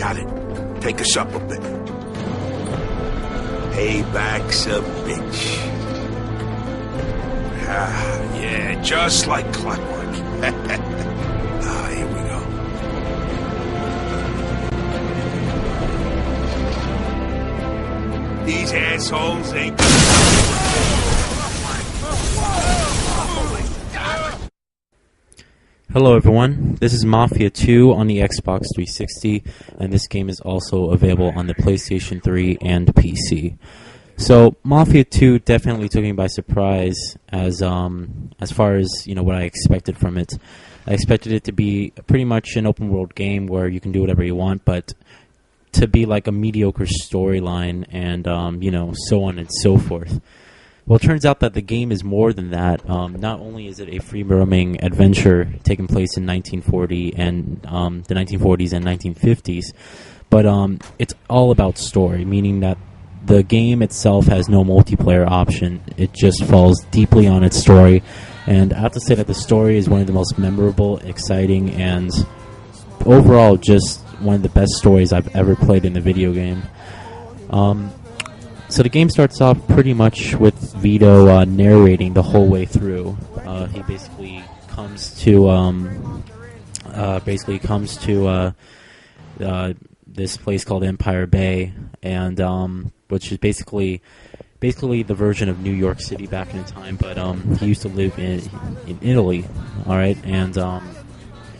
Got it. Take us up a bit. Payback's a bitch. Ah, yeah, just like clockwork. Here we go. These assholes ain't... Hello everyone, this is Mafia 2 on the Xbox 360, and this game is also available on the PlayStation 3 and PC. So, Mafia 2 definitely took me by surprise as far as, what I expected from it. I expected it to be pretty much an open world game where you can do whatever you want, but to be like a mediocre storyline and, so on and so forth. Well, it turns out that the game is more than that. Not only is it a free-roaming adventure taking place in 1940 and the 1940s and 1950s, but it's all about story, meaning that the game itself has no multiplayer option. It just falls deeply on its story, and I have to say that the story is one of the most memorable, exciting, and overall just one of the best stories I've ever played in a video game. So the game starts off pretty much with Vito narrating the whole way through. He basically comes to this place called Empire Bay, and which is basically the version of New York City back in the time. But he used to live in Italy, all right. And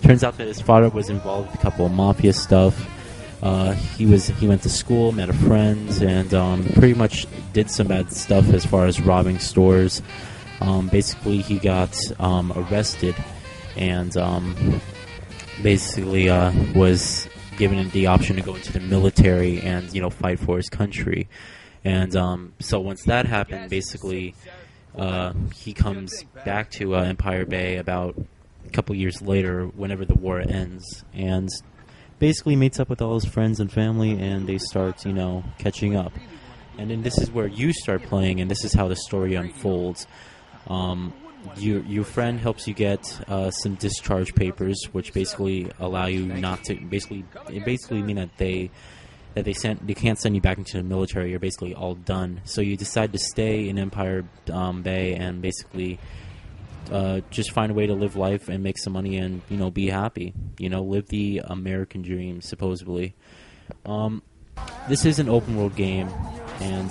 turns out that his father was involved with a couple of mafia stuff. He went to school, met a friend, and pretty much did some bad stuff as far as robbing stores. Basically, he got arrested and was given the option to go into the military and fight for his country. And so once that happened, basically he comes back to Empire Bay about a couple years later, whenever the war ends, and basically meets up with all his friends and family, and they start, catching up. And then this is where you start playing, and this is how the story unfolds. Your friend helps you get some discharge papers, which basically allow you not to. It basically mean that they can't send you back into the military. You're basically all done. So you decide to stay in Empire Bay and basically just find a way to live life and make some money and be happy. Live the American dream, supposedly. This is an open world game, and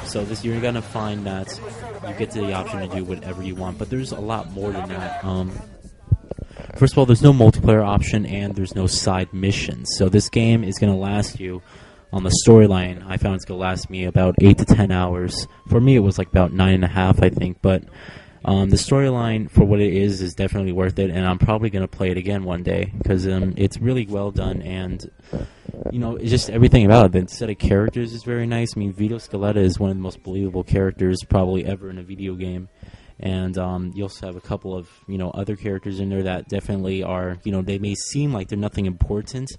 so you're gonna find that you get to the option to do whatever you want, but there's a lot more than that. First of all, there's no multiplayer option and there's no side missions, so this game is gonna last you. On the storyline, I found it's gonna last me about 8 to 10 hours. For me, it was like about 9.5, I think, but the storyline, for what it is definitely worth it, and I'm probably going to play it again one day, because it's really well done, and, it's just everything about it. The set of characters is very nice. I mean, Vito Scaletta is one of the most believable characters probably ever in a video game, and you also have a couple of, other characters in there that definitely are, they may seem like they're nothing important,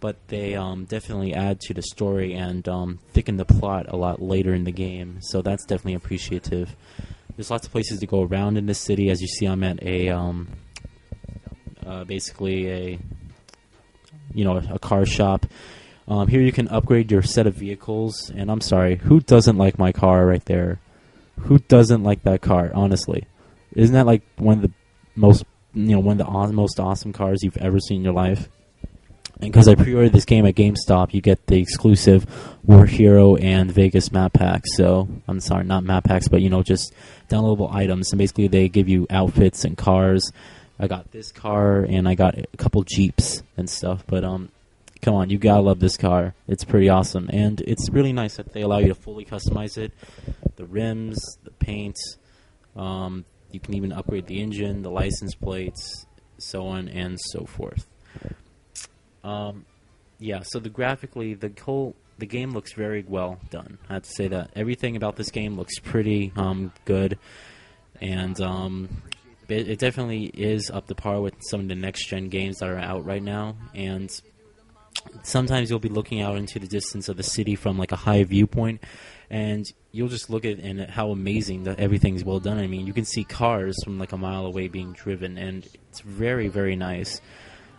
but they definitely add to the story and thicken the plot a lot later in the game, so that's definitely appreciative. There's lots of places to go around in this city. As you see, I'm at a car shop. Here you can upgrade your set of vehicles, and I'm sorry, who doesn't like my car right there? Who doesn't like that car? Honestly, isn't that like one of the most awesome cars you've ever seen in your life? And because I pre-ordered this game at GameStop, you get the exclusive War Hero and Vegas map packs. So, I'm sorry, not map packs, but, just downloadable items. And basically, they give you outfits and cars. I got this car, and I got a couple Jeeps and stuff. But, come on, you gotta love this car. It's pretty awesome. And it's really nice that they allow you to fully customize it. The rims, the paint. You can even upgrade the engine, the license plates, so on and so forth. So graphically, the game looks very well done. I have to say that everything about this game looks pretty good, and it definitely is up to par with some of the next-gen games that are out right now. And sometimes you'll be looking out into the distance of the city from like a high viewpoint, and you'll just look at how amazing that everything's well done. I mean, you can see cars from like a mile away being driven, and it's very, very nice.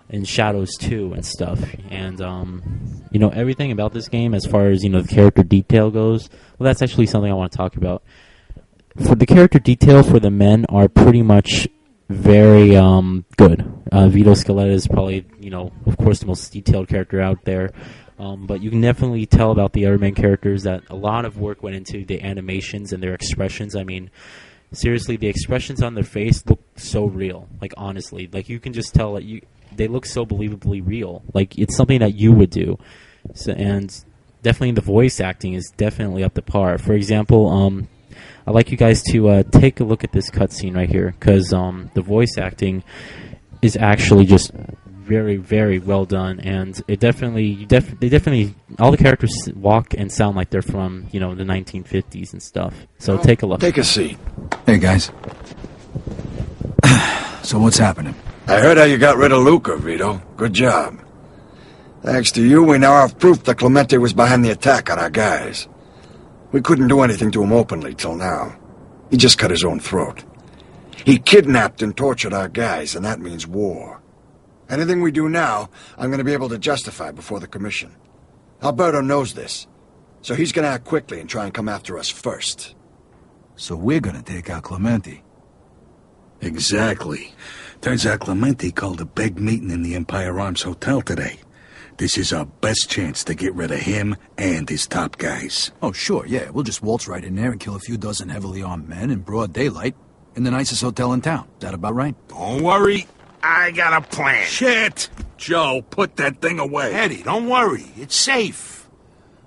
And shadows too and stuff, and everything about this game as far as, the character detail goes, well, that's actually something I want to talk about. For the character detail for the men are pretty much very good. Vito Scaletta is probably, of course, the most detailed character out there. But you can definitely tell about the other main characters that a lot of work went into the animations and their expressions. I mean, seriously, the expressions on their face look so real. Like, honestly. Like, you can just tell that they look so believably real. Like, it's something that you would do. So, and definitely the voice acting is definitely up to par. For example, I'd like you guys to take a look at this cutscene right here, because the voice acting is actually just very, very well done, and they definitely, all the characters walk and sound like they're from, the 1950s and stuff. So take a look. Take a seat. Hey, guys. So what's happening? I heard how you got rid of Luca, Vito. Good job. Thanks to you, we now have proof that Clemente was behind the attack on our guys. We couldn't do anything to him openly till now. He just cut his own throat. He kidnapped and tortured our guys, and that means war. Anything we do now, I'm going to be able to justify before the Commission. Alberto knows this, so he's going to act quickly and try and come after us first. So we're gonna take out Clemente. Exactly. Turns out Clemente called a big meeting in the Empire Arms Hotel today. This is our best chance to get rid of him and his top guys. Oh, sure, yeah. We'll just waltz right in there and kill a few dozen heavily armed men in broad daylight in the nicest hotel in town. Is that about right? Don't worry. I got a plan. Shit! Joe, put that thing away. Eddie, don't worry. It's safe.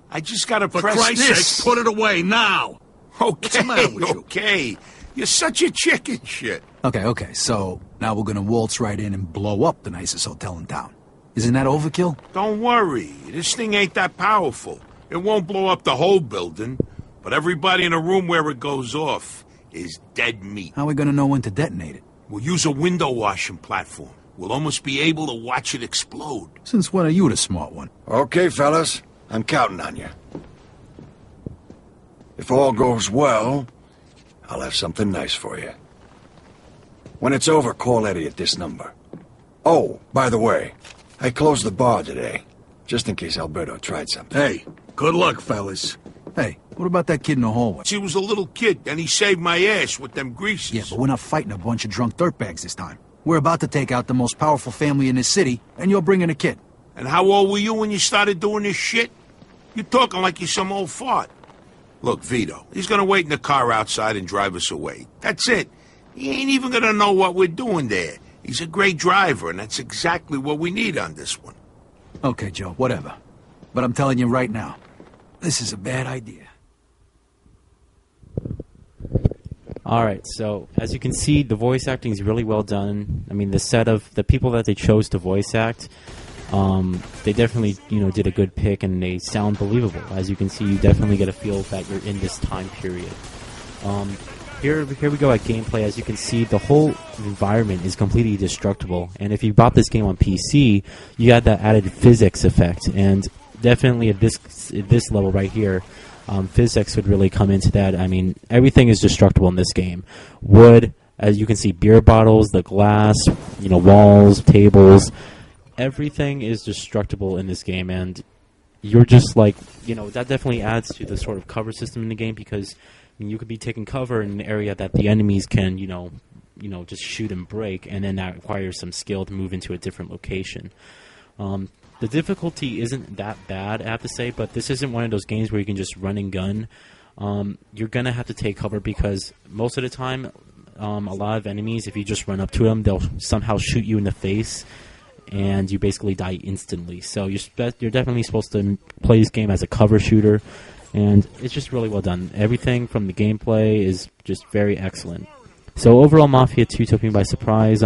I just gotta For press Christ's this. sake, put it away now! Okay, the matter with you? okay. You're such a chicken shit. Okay. So now we're gonna waltz right in and blow up the nicest hotel in town. Isn't that overkill? Don't worry. This thing ain't that powerful. It won't blow up the whole building, but everybody in a room where it goes off is dead meat. How are we gonna know when to detonate it? We'll use a window washing platform. We'll almost be able to watch it explode. Since when are you the smart one? Okay, fellas. I'm counting on you. If all goes well, I'll have something nice for you. When it's over, call Eddie at this number. Oh, by the way, I closed the bar today, just in case Alberto tried something. Hey, good luck, fellas. Hey, what about that kid in the hallway? He was a little kid, and he saved my ass with them greases. Yeah, but we're not fighting a bunch of drunk dirtbags this time. We're about to take out the most powerful family in this city, and you're bringing a kid. And how old were you when you started doing this shit? You're talking like you're some old fart. Look, Vito, he's gonna wait in the car outside and drive us away. That's it. He ain't even gonna know what we're doing there. He's a great driver, and that's exactly what we need on this one. Okay, Joe, whatever. But I'm telling you right now, this is a bad idea. Alright, so as you can see, the voice acting is really well done. I mean, the set of the people that they chose to voice act, they definitely, did a good pick, and they sound believable. As you can see, you definitely get a feel that you're in this time period. Here we go at gameplay. As you can see, the whole environment is completely destructible. And if you bought this game on PC, you got that added physics effect. And definitely at this level right here, physics would really come into that. I mean, everything is destructible in this game. Wood, as you can see, beer bottles, the glass, walls, tables, everything is destructible in this game. And you're just like, that definitely adds to the sort of cover system in the game, because you could be taking cover in an area that the enemies can, just shoot and break, and then that requires some skill to move into a different location. The difficulty isn't that bad, I have to say, but this isn't one of those games where you can just run and gun. You're going to have to take cover, because most of the time, a lot of enemies, if you just run up to them, they'll somehow shoot you in the face, and you basically die instantly. So you're definitely supposed to play this game as a cover shooter, and it's just really well done. Everything from the gameplay is just very excellent. So overall, Mafia 2 took me by surprise.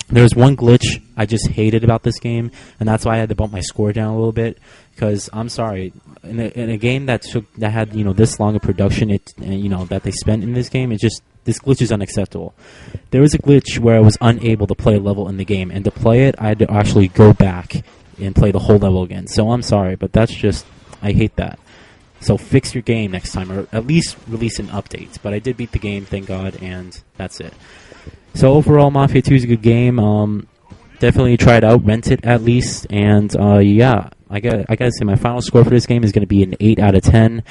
There's one glitch I just hated about this game, and that's why I had to bump my score down a little bit. Because I'm sorry, in a game that had this long of production, that they spent in this game, this glitch is unacceptable. There was a glitch where I was unable to play a level in the game, and to play it, I had to actually go back and play the whole level again. So I'm sorry, but I hate that. So fix your game next time, or at least release an update. But I did beat the game, thank God, and that's it. So overall, Mafia 2 is a good game. Definitely try it out, rent it at least, and yeah, I gotta say my final score for this game is going to be an 8 out of 10.